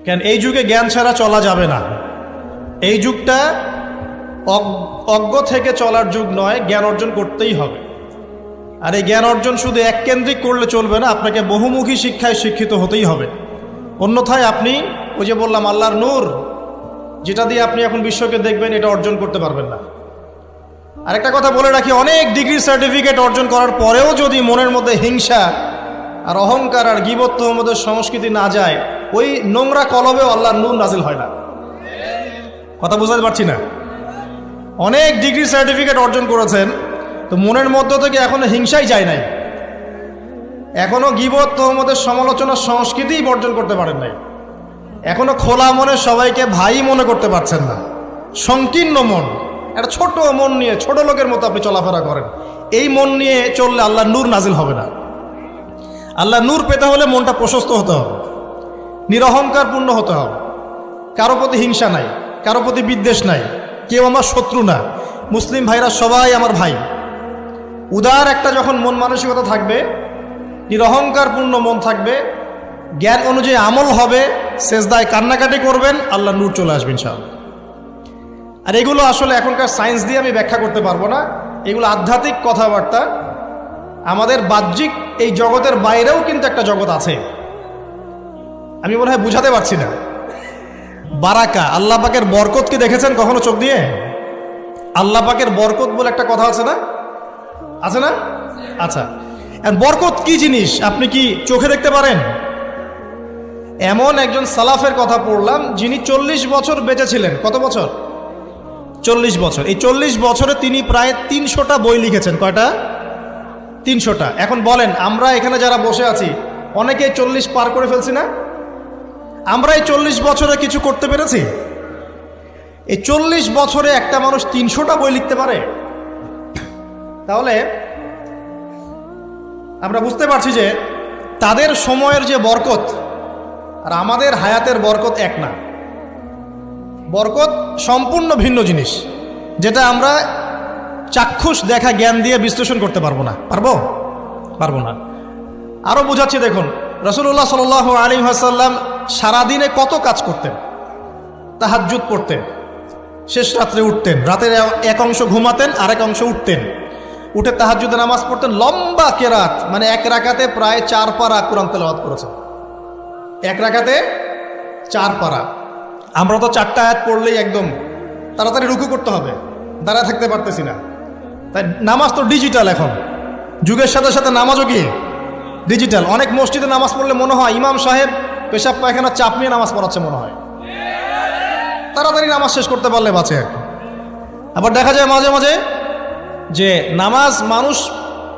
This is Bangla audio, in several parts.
কেন এই যুগে জ্ঞান ছাড়া চলা যাবে না। এই যুগটা অজ্ঞ থেকে চলার যুগ নয়, জ্ঞান অর্জন করতেই হবে। আর এই জ্ঞান অর্জন শুধু এককেন্দ্রিক করলে চলবে না, আপনাকে বহুমুখী শিক্ষায় শিক্ষিত হতেই হবে। অন্যথায় আপনি ওই যে বললাম আল্লাহর নূর, যেটা দিয়ে আপনি এখন বিশ্বকে দেখবেন, এটা অর্জন করতে পারবেন না। আরেকটা কথা বলে রাখি, অনেক ডিগ্রি সার্টিফিকেট অর্জন করার পরেও যদি মনের মধ্যে হিংসা আর অহংকার আর গীবত তোহমতের সংস্কৃতি না যায়, ওই নোংরা কলবেও আল্লাহর নূর নাজিল হয় না। কথা বুঝতে পারছি না? অনেক ডিগ্রি সার্টিফিকেট অর্জন করেছেন, তো মনের মধ্য থেকে এখনো হিংসাই যায় নাই, এখনো গীবত তোহমতের সমালোচনার সংস্কৃতিই বর্জন করতে পারেন নাই, এখনো খোলা মনে সবাইকে ভাই মনে করতে পারছেন না। সংকীর্ণ মন, একটা ছোট মন নিয়ে ছোট লোকের মতো আপনি চলাফেরা করেন, এই মন নিয়ে চললে আল্লাহর নূর নাজিল হবে না। আল্লাহর নূর পেতে হলে মনটা প্রশস্ত হতে হবে, নিরহংকারপূর্ণ হতে হবে, কারো প্রতি হিংসা নাই, কারো প্রতি বিদ্বেষ নাই, কেউ আমার শত্রু না, মুসলিম ভাইরা সবাই আমার ভাই। উদার একটা যখন মন মানসিকতা থাকবে, নিরহংকারপূর্ণ মন থাকবে, জ্ঞান অনুযায়ী আমল হবে, সেজদায় কান্নাকাটি করবেন, আল্লাহর নূর চলে আসবে ইনশাআল্লাহ। আর এগুলো আসলে এখনকার সায়েন্স দিয়ে আমি ব্যাখ্যা করতে পারবো না, এগুলো আধ্যাত্মিক কথাবার্তা। আমাদের বাহ্যিক এই জগতের বাইরেও কিন্তু একটা জগৎ আছে, আমি মনে হয় বুঝাতে পারছি না। বারাকা, আল্লাহ পাকের বরকতকে দেখেছেন কখনো চোখ দিয়ে? আল্লাহ পাকের বরকত বলে একটা কথা আছে না? আছে না? আচ্ছা, বরকত কি জিনিস আপনি কি চোখে দেখতে পারেন? এমন একজন সালাফের কথা পড়লাম, যিনি 40 বছর বেঁচে ছিলেন। কত বছর? 40 বছর। এই 40 বছরে তিনি প্রায় 300টা বই লিখেছেন। কয়টা? 300টা। এখন বলেন, আমরা এখানে যারা বসে আছি অনেকেই 40 পার করে ফেলছি না? আমরা এই 40 বছরে কিছু করতে পেরেছি? এই 40 বছরে একটা মানুষ 300টা বই লিখতে পারে? তাহলে আমরা বুঝতে পারছি যে তাদের সময়ের যে বরকত আর আমাদের হায়াতের বরকত এক না। বরকত সম্পূর্ণ ভিন্ন জিনিস, যেটা আমরা চাক্ষুষ দেখা জ্ঞান দিয়ে বিশ্লেষণ করতে পারবো না। পারবো না। আরও বোঝাচ্ছি, দেখুন রাসূলুল্লাহ সাল্লাল্লাহু আলাইহি ওয়াসাল্লাম সারাদিনে কত কাজ করতেন। তাহাজ্জুদ পড়তেন, শেষ রাত্রে উঠতেন, রাতের এক অংশ ঘুমাতেন, আরেক অংশ উঠতেন, উঠে তাহাজ্জুদে নামাজ পড়তেন, লম্বা কেরাত, মানে এক রাকাতে প্রায় 4 পারা কোরআন তেলাওয়াত করেছেন। এক রাকাতে 4 পারা। আমরা তো 4টা আয়াত পড়লেই একদম তাড়াতাড়ি রুকু করতে হবে, দাঁড়ায় থাকতে পারতেছি না। তাই নামাজ তো ডিজিটাল, এখন যুগের সাথে সাথে নামাজও কি ডিজিটাল। অনেক মসজিদে নামাজ পড়লে মনে হয় ইমাম সাহেব পেশাব পায়খানা চাপ নিয়ে নামাজ পড়াচ্ছে মনে হয়, তাড়াতাড়ি নামাজ শেষ করতে পারলে বাঁচে। আবার দেখা যায় মাঝে মাঝে যে নামাজ মানুষ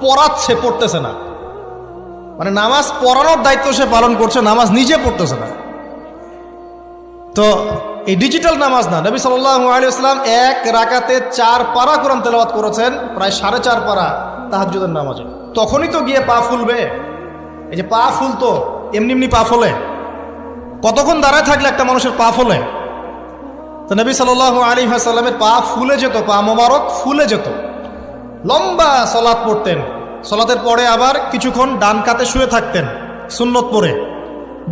পড়াচ্ছে, পড়তেছে না, মানে নামাজ পড়ানোর দায়িত্ব সে পালন করছে, নামাজ নিজে পড়তেছে না। তো এই ডিজিটাল নামাজ না। নবী সাল্লাল্লাহু আলাইহি ওয়াসাল্লাম এক রাকাতে 4 পারা কোরআন তেলাওয়াত করেছেন, প্রায় 4.5 পারা তাহাজ্জুদের নামাজে। তখনই তো গিয়ে পা ফুলবে। এই যে পা ফুলতো, এমনি এমনি পা ফোলে? কতক্ষণ দাঁড়ায় থাকলে একটা মানুষের পা ফোলে? তো নবী সাল্লাল্লাহু আলাইহি ওয়াসাল্লামের পা ফুলে যেত, পা মোবারক ফুলে যেত। লম্বা সালাত পড়তেন, সালাতের পরে আবার কিছুক্ষণ ডান কাতে শুয়ে থাকতেন সুন্নত পড়ে।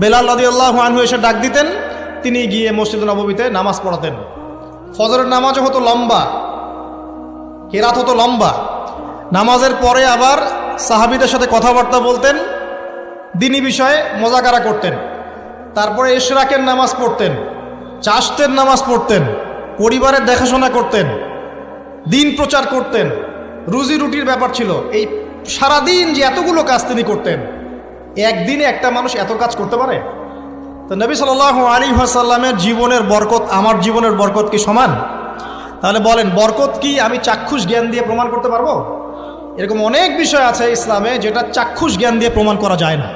বেলাল রাদিয়াল্লাহু আনহু এসে ডাক দিতেন, তিনি গিয়ে মসজিদ নববীতে নামাজ পড়াতেন। ফজরের নামাজও হতো লম্বা, কেরাত হতো লম্বা। নামাজের পরে আবার সাহাবীদের সাথে কথাবার্তা বলতেন, দ্বীনি বিষয়ে মোজাকারা করতেন। তারপরে ইশরাকের নামাজ পড়তেন, চাশতের নামাজ পড়তেন, পরিবারের দেখাশোনা করতেন, দিন প্রচার করতেন, রুজি রুটির ব্যাপার ছিল। এই সারাদিন যে এতগুলো কাজ তিনি করতেন, একদিনে একটা মানুষ এত কাজ করতে পারে? তো নবী সাল্লাল্লাহু আলাইহি ওয়াসাল্লামের জীবনের বরকত আমার জীবনের বরকত কি সমান? তাহলে বলেন, বরকত কি আমি চাক্ষুষ জ্ঞান দিয়ে প্রমাণ করতে পারবো? এরকম অনেক বিষয় আছে ইসলামে যেটা চাক্ষুষ জ্ঞান দিয়ে প্রমাণ করা যায় না।